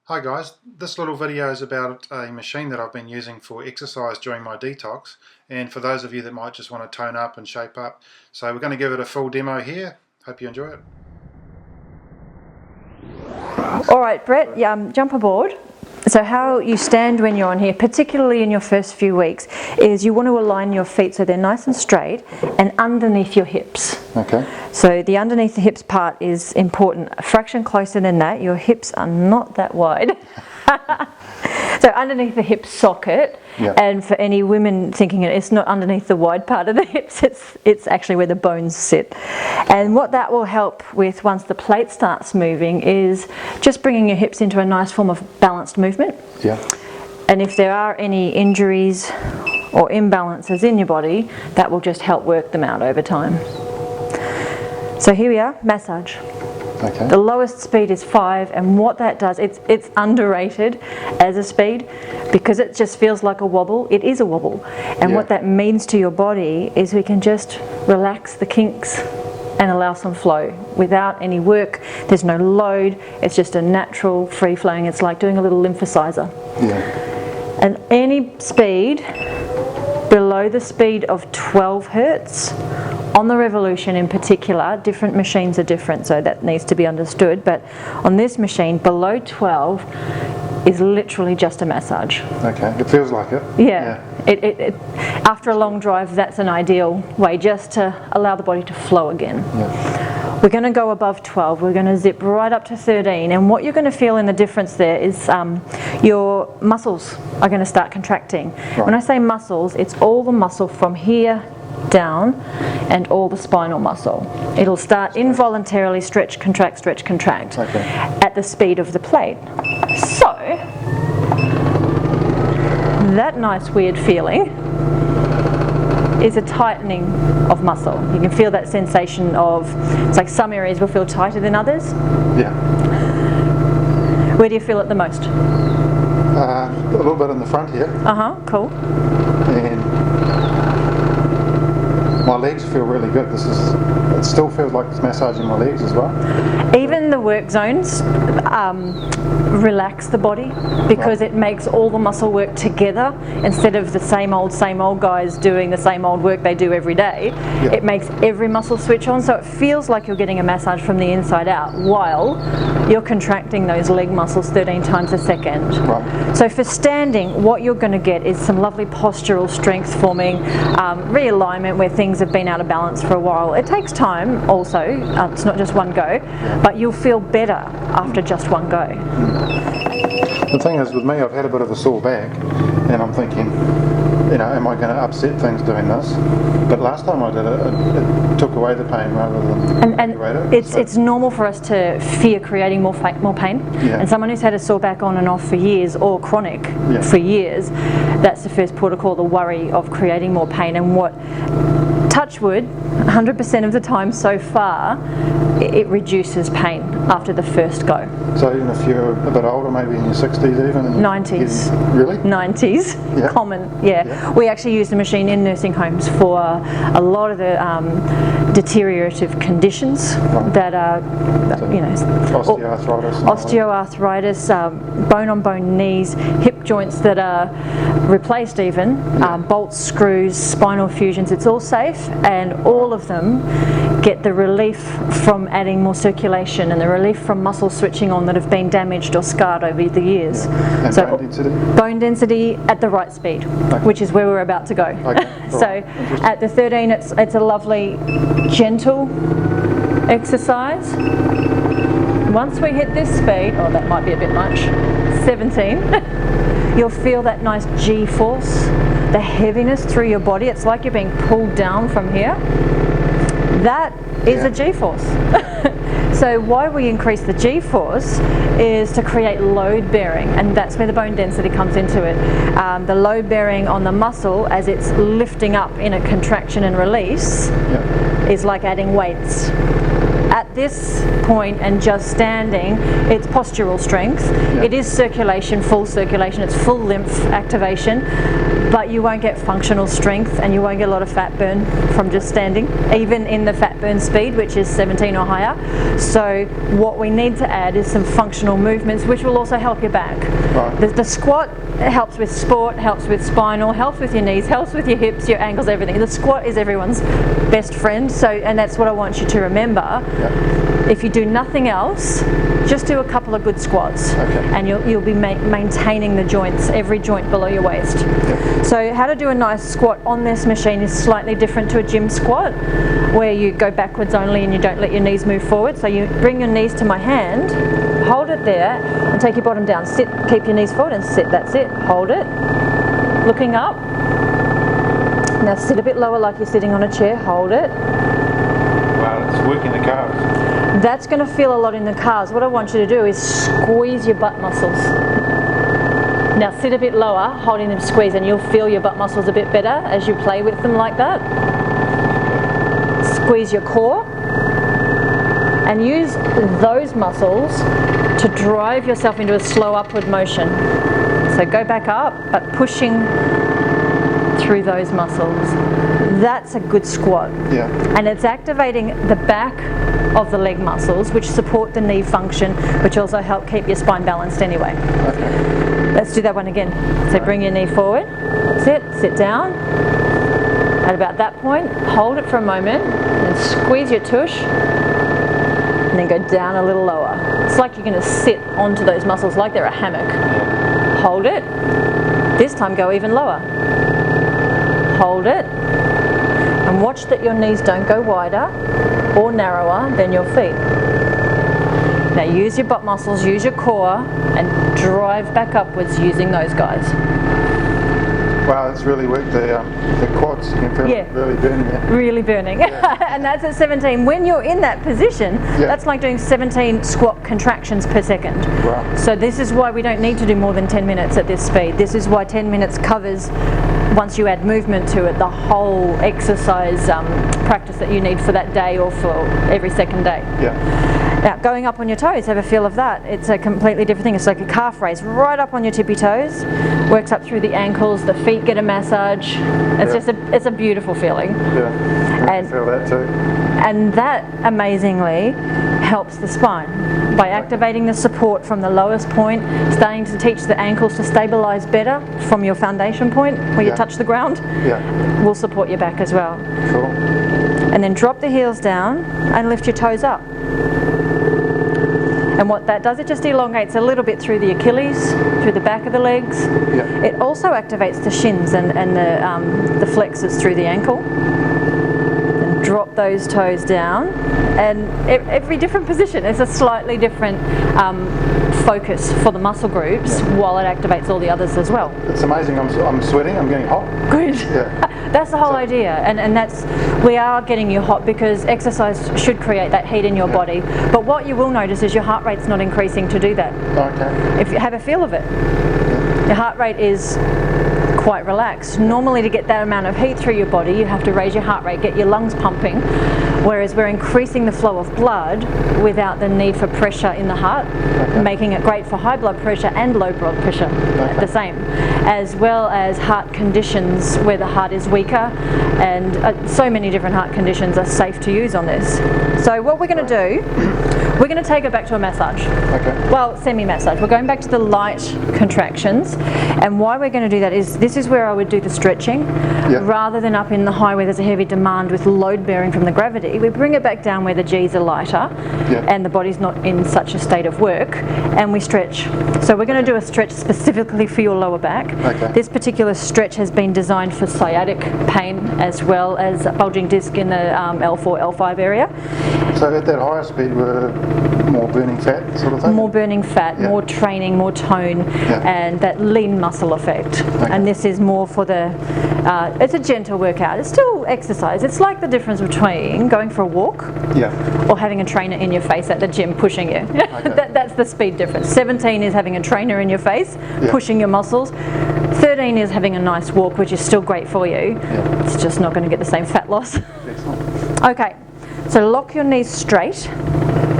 Hi guys, this little video is about a machine that I've been using for exercise during my detox, and for those of you that might just want to tone up and shape up. So we're going to give it a full demo here. Hope you enjoy it. Alright Brett, jump aboard. So how you stand when you're on here, particularly in your first few weeks, is you want to align your feet so they're nice and straight and underneath your hips. Okay. So the underneath the hips part is important. A fraction closer than that, your hips are not that wide. So underneath the hip socket, Yep. And for any women thinking it's not underneath the wide part of the hips, it's actually where the bones sit. And what that will help with once the plate starts moving is just bringing your hips into a nice form of balanced movement. Yeah. And if there are any injuries or imbalances in your body, that will just help work them out over time. So here we are, massage. Okay. The lowest speed is 5, and what that does, it's underrated as a speed because it just feels like a wobble. It is a wobble, and what that means to your body is we can just relax the kinks and allow some flow without any work. There's no load. It's just a natural free flowing. It's like doing a little lymphocyzer. Yeah. And any speed below the speed of 12 hertz on the Revolution in particular, different machines are different, so that needs to be understood, but on this machine below 12 is literally just a massage. Okay, it feels like it. Yeah. After a long drive, that's an ideal way just to allow the body to flow again. Yeah. We're going to go above 12, we're going to zip right up to 13, and what you're going to feel in the difference there is your muscles are going to start contracting. Right. When I say muscles, it's all the muscle from here down and all the spinal muscle. It'll start involuntarily stretch, contract, Okay. at the speed of the plate. So, that nice weird feeling is a tightening of muscle. You can feel that sensation of, it's like some areas will feel tighter than others. Yeah. Where do you feel it the most? A little bit in the front here. Cool. And my legs feel really good. It still feels like it's massaging my legs as well. Even the work zones relax the body because it makes all the muscle work together instead of the same old guys doing the same old work they do every day. Yeah. It makes every muscle switch on, so it feels like you're getting a massage from the inside out while you're contracting those leg muscles 13 times a second. Right. So for standing, what you're going to get is some lovely postural strength forming, realignment where things have been out of balance for a while. It takes time also, it's not just one go, but you'll feel better after just one go. The thing is, with me, I've had a bit of a sore back, and I'm thinking, am I going to upset things doing this? But last time I did it, it took away the pain rather than and it's normal for us to fear creating more pain. Yeah. And someone who's had a sore back on and off for years, or chronic for years, that's the first protocol, the worry of creating more pain. And what, touch wood, 100% of the time so far, it reduces pain after the first go. So even if you're a bit older, maybe in your 60s even? And 90s. Really? 90s, Yeah. common, yeah. We actually use the machine in nursing homes for a lot of the deteriorative conditions that are, osteoarthritis, bone-on-bone knees, hip joints that are replaced even, bolts, screws, spinal fusions. It's all safe, and all of them get the relief from adding more circulation and the relief from muscles switching on that have been damaged or scarred over the years. Yeah. And so bone density? Bone density at the right speed, which is where we're about to go. Okay. So at the 13, it's a lovely, gentle exercise. Once we hit this speed, that might be a bit much, 17, you'll feel that nice G-force, the heaviness through your body. It's like you're being pulled down from here. That is a G-force. So why we increase the G-force is to create load bearing, and that's where the bone density comes into it. The load bearing on the muscle as it's lifting up in a contraction and release is like adding weights. At this point and just standing, it's postural strength. It is circulation, full circulation, it's full lymph activation. but you won't get functional strength and you won't get a lot of fat burn from just standing, even in the fat burn speed, which is 17 or higher. So what we need to add is some functional movements, which will also help your back. Right. The squat helps with sport, helps with spinal, helps with your knees, helps with your hips, your ankles, everything. The squat is everyone's best friend, so, and that's what I want you to remember. Yeah. If you do nothing else, just do a couple of good squats, and you'll be maintaining the joints, every joint below your waist. Yeah. So how to do a nice squat on this machine is slightly different to a gym squat, where you go backwards only and you don't let your knees move forward. So you bring your knees to my hand, hold it there, and take your bottom down. Sit, keep your knees forward and sit, that's it. Hold it, looking up. Now sit a bit lower like you're sitting on a chair, hold it. Wow, it's working the calves. That's going to feel a lot in the calves. What I want you to do is squeeze your butt muscles. Now sit a bit lower, holding them squeezed, and you'll feel your butt muscles a bit better as you play with them like that. Squeeze your core and use those muscles to drive yourself into a slow upward motion. So go back up, but pushing through those muscles. That's a good squat. Yeah. And it's activating the back of the leg muscles, which support the knee function, which also help keep your spine balanced anyway. Okay. Let's do that one again. So bring your knee forward, that's it, sit down. At about that point, hold it for a moment, and squeeze your tush, and then go down a little lower. It's like you're going to sit onto those muscles like they're a hammock. Hold it. This time go even lower. Hold it. And watch that your knees don't go wider or narrower than your feet. Now use your butt muscles, use your core, and drive back upwards using those guys. Wow, it's really worked the quads. You can feel it really burning there. Really burning. Yeah. And that's at 17. When you're in that position, that's like doing 17 squat contractions per second. Wow. So this is why we don't need to do more than 10 minutes at this speed. This is why 10 minutes covers, once you add movement to it, the whole exercise practice that you need for that day or for every second day. Yeah. Now, going up on your toes, have a feel of that. It's a completely different thing. It's like a calf raise, right up on your tippy toes, works up through the ankles, the feet get a massage. It's just it's a beautiful feeling. Yeah, I feel that too. And that, amazingly, helps the spine by activating the support from the lowest point, starting to teach the ankles to stabilize better from your foundation point, where you touch the ground. Yeah. Will support your back as well. Cool. And then drop the heels down and lift your toes up. And what that does, it just elongates a little bit through the Achilles, through the back of the legs. Yeah. It also activates the shins and the flexors through the ankle. And drop those toes down. And every different position is a slightly different focus for the muscle groups, while it activates all the others as well. It's amazing. I'm sweating. I'm getting hot. Good. Yeah. That's the whole idea, and that's, we are getting you hot because exercise should create that heat in your body. But what you will notice is your heart rate's not increasing to do that. Okay. If you have a feel of it, your heart rate is quite relaxed. Normally, to get that amount of heat through your body, you have to raise your heart rate, get your lungs pumping, whereas we're increasing the flow of blood without the need for pressure in the heart, making it great for high blood pressure and low blood pressure at the same, as well as heart conditions where the heart is weaker, and so many different heart conditions are safe to use on this. So what we're going to do, we're going to take it back to a massage. Okay. Well, semi-massage. We're going back to the light contractions, and why we're going to do that is this is where I would do the stretching, rather than up in the high where there's a heavy demand with load bearing from the gravity. We bring it back down where the G's are lighter and the body's not in such a state of work, and we stretch. So we're going to do a stretch specifically for your lower back. Okay. This particular stretch has been designed for sciatic pain as well as bulging disc in the L4, L5 area. So at that higher speed we're more burning fat sort of thing? More burning fat, more training, more tone, and that lean muscle effect. And this is more for the, it's a gentle workout. It's still exercise. It's like the difference between going for a walk or having a trainer in your face at the gym pushing you. That's the speed difference. 17 is having a trainer in your face, pushing your muscles. 13 is having a nice walk, which is still great for you. It's just not going to get the same fat loss. Okay, so lock your knees straight.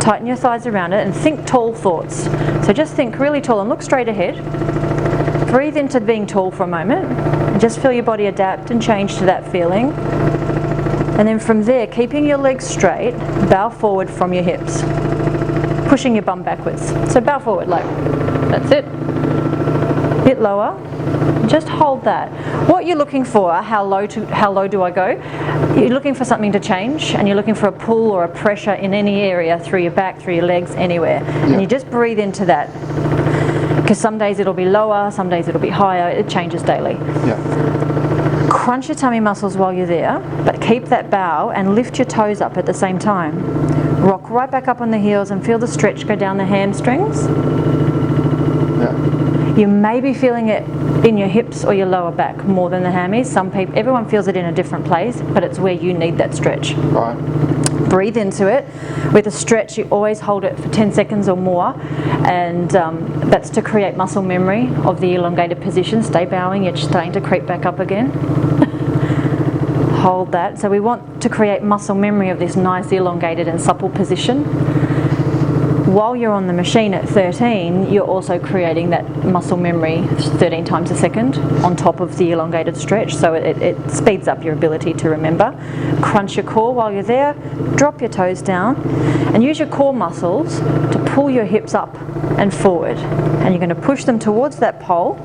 Tighten your thighs around it and think tall thoughts. So just think really tall and look straight ahead. breathe into being tall for a moment and just feel your body adapt and change to that feeling. And then from there, keeping your legs straight, bow forward from your hips, pushing your bum backwards. So bow forward, like, that's it. Bit lower. Just hold that. What you're looking for, how low do I go? You're looking for something to change, and you're looking for a pull or a pressure in any area, through your back, through your legs, anywhere. Yeah. And you just breathe into that. Because some days it'll be lower, some days it'll be higher. It changes daily. Yeah. Crunch your tummy muscles while you're there, but keep that bow and lift your toes up at the same time. Rock right back up on the heels and feel the stretch go down the hamstrings. Yeah. You may be feeling it in your hips or your lower back more than the hammies. Everyone feels it in a different place, but it's where you need that stretch. Right. Breathe into it. With a stretch, you always hold it for 10 seconds or more, and that's to create muscle memory of the elongated position. Stay bowing, you're starting to creep back up again. Hold that. So we want to create muscle memory of this nice elongated and supple position. While you're on the machine at 13, you're also creating that muscle memory 13 times a second on top of the elongated stretch, so it speeds up your ability to remember. Crunch your core while you're there, drop your toes down, and use your core muscles to pull your hips up and forward. And you're going to push them towards that pole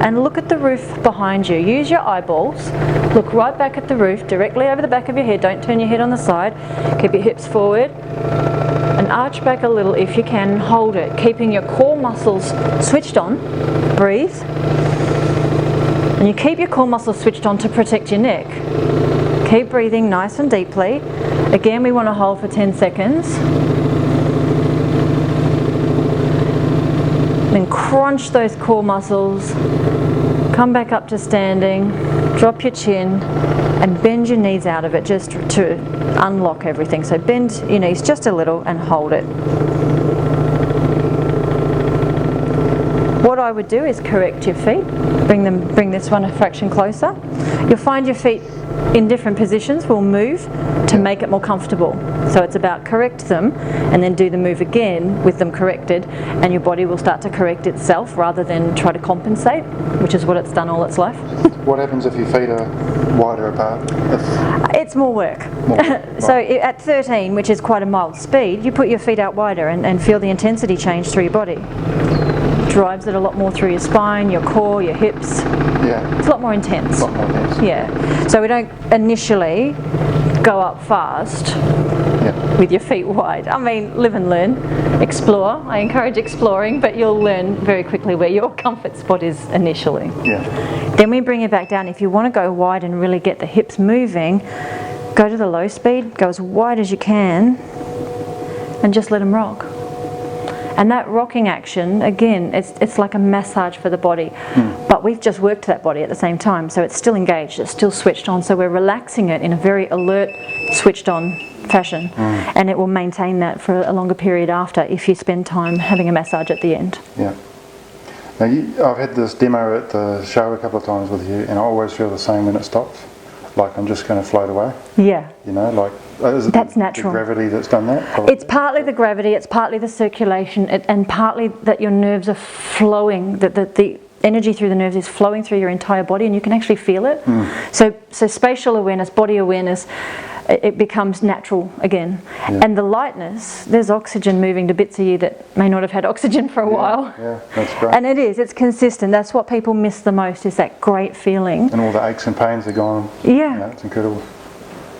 and look at the roof behind you. Use your eyeballs, look right back at the roof, directly over the back of your head. Don't turn your head on the side. Keep your hips forward. And arch back a little if you can, and hold it, keeping your core muscles switched on. Breathe. And you keep your core muscles switched on to protect your neck. Keep breathing nice and deeply. Again, we want to hold for 10 seconds. Then crunch those core muscles. Come back up to standing. Drop your chin and bend your knees out of it just to unlock everything. So bend your knees just a little and hold it. What I would do is correct your feet. Bring this one a fraction closer. You'll find your feet in different positions will move to make it more comfortable. So it's about correct them and then do the move again with them corrected, and your body will start to correct itself rather than try to compensate, which is what it's done all its life. What happens if your feet are wider apart? It's more work. So at 13, which is quite a mild speed, you put your feet out wider and feel the intensity change through your body. Drives it a lot more through your spine, your core, your hips. Yeah. It's a lot more intense. A lot more intense. Yeah. So we don't initially go up fast with your feet wide. I mean, live and learn. Explore. I encourage exploring, but you'll learn very quickly where your comfort spot is initially. Yeah. Then we bring it back down. If you want to go wide and really get the hips moving, go to the low speed, go as wide as you can, and just let them rock. And that rocking action, again, it's like a massage for the body. But we've just worked that body at the same time, so it's still engaged, it's still switched on. So we're relaxing it in a very alert, switched on fashion. And it will maintain that for a longer period after if you spend time having a massage at the end. Yeah. Now I've had this demo at the show a couple of times with you, and I always feel the same when it stops. Like I'm just going to float away. Yeah. You know, like is it that's natural. The gravity that's done that? Probably? It's partly the gravity, it's partly the circulation, and partly that your nerves are flowing, that the energy through the nerves is flowing through your entire body, and you can actually feel it. So spatial awareness, body awareness, it becomes natural again. Yeah. And the lightness, there's oxygen moving to bits of you that may not have had oxygen for a while. Yeah, that's great. And it's consistent. That's what people miss the most, is that great feeling. And all the aches and pains are gone. Yeah. You know, it's incredible.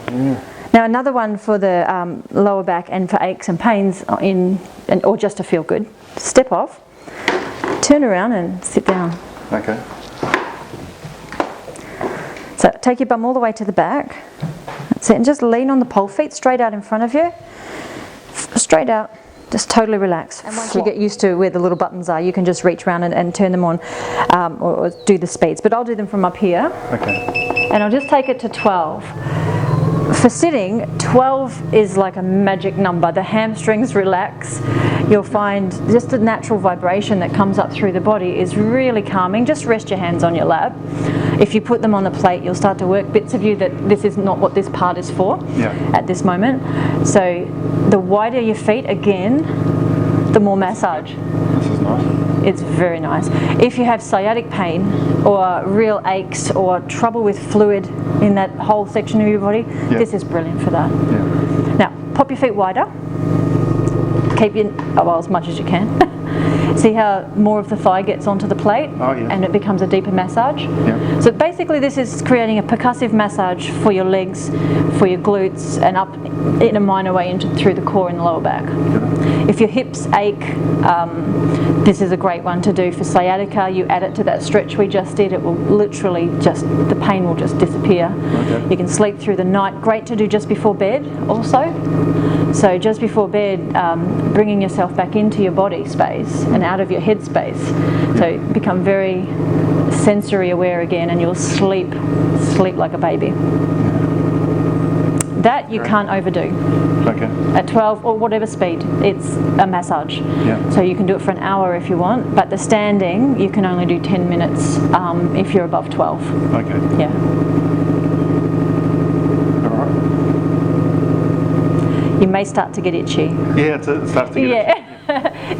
Yeah. Now another one for the lower back and for aches and pains or just to feel good. Step off, turn around and sit down. Okay. So take your bum all the way to the back. That's it, and just lean on the pole, feet straight out in front of you. Straight out, just totally relax. And once you get used to where the little buttons are, you can just reach around and turn them on or do the speeds. But I'll do them from up here. Okay. And I'll just take it to 12. For sitting, 12 is like a magic number. The hamstrings relax. You'll find just the natural vibration that comes up through the body is really calming. Just rest your hands on your lap. If you put them on the plate, you'll start to work bits of you that this is not what this part is for at this moment. So the wider your feet, again, the more massage. This is nice. It's very nice. If you have sciatic pain or real aches or trouble with fluid in that whole section of your body, this is brilliant for that. Now, pop your feet wider. Keep your, well, as much as you can. See how more of the thigh gets onto the plate and it becomes a deeper massage? So basically this is creating a percussive massage for your legs, for your glutes, and up in a minor way through the core and the lower back. If your hips ache, this is a great one to do for sciatica. You add it to that stretch we just did, it will literally the pain will just disappear. You can sleep through the night. Great to do just before bed also. So just before bed, bringing yourself back into your body space and out of your head space. So become very sensory aware again, and you'll sleep like a baby. That you can't overdo. At 12 or whatever speed, it's a massage. So you can do it for an hour if you want, but the standing you can only do 10 minutes if you're above 12. You may start to get itchy. It starts to get itchy.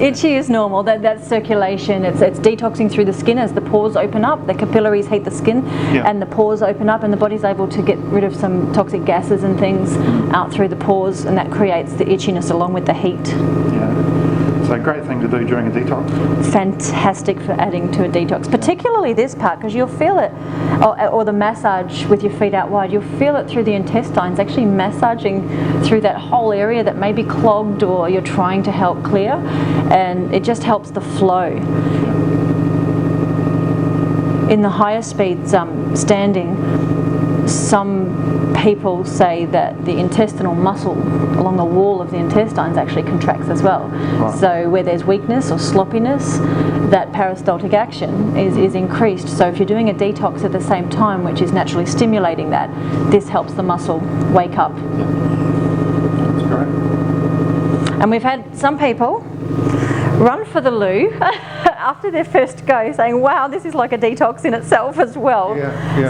Itchy is normal. That's circulation. It's detoxing through the skin as the pores open up. The capillaries heat the skin, and the pores open up, and the body's able to get rid of some toxic gases and things out through the pores, and that creates the itchiness along with the heat. So a great thing to do during a detox. Fantastic for adding to a detox, particularly this part, because you'll feel it, or the massage with your feet out wide, you'll feel it through the intestines, actually massaging through that whole area that may be clogged or you're trying to help clear, and it just helps the flow. In the higher speeds standing, some people say that the intestinal muscle along the wall of the intestines actually contracts as well. So where there's weakness or sloppiness, that peristaltic action is increased. So if you're doing a detox at the same time, which is naturally stimulating that, this helps the muscle wake up. That's great. And we've had some people run for the loo after their first go, saying, wow, this is like a detox in itself as well.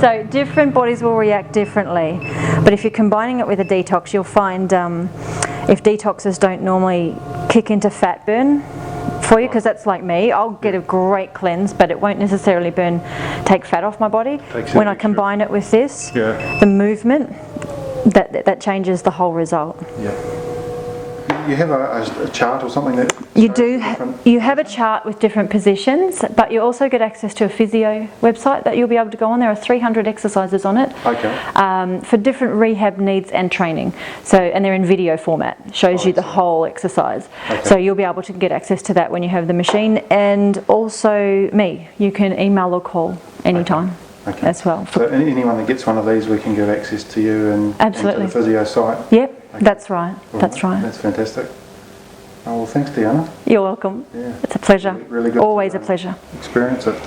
So different bodies will react differently, but if you're combining it with a detox, you'll find if detoxes don't normally kick into fat burn for you, because that's like me, I'll get a great cleanse, but it won't necessarily take fat off my body. When I combine it with this, the movement, that changes the whole result. You have a chart or something that you do. You have a chart with different positions, but you also get access to a physio website that you'll be able to go on. There are 300 exercises on it for different rehab needs and training. So, and they're in video format. Shows you the whole exercise. So you'll be able to get access to that when you have the machine. And also me, you can email or call anytime. As well. So anyone that gets one of these, we can give access to you and to the physio site? That's right. That's right. That's fantastic. Oh, well, thanks, Deanna. You're welcome. It's a pleasure. Really good. Always a pleasure. Experience it.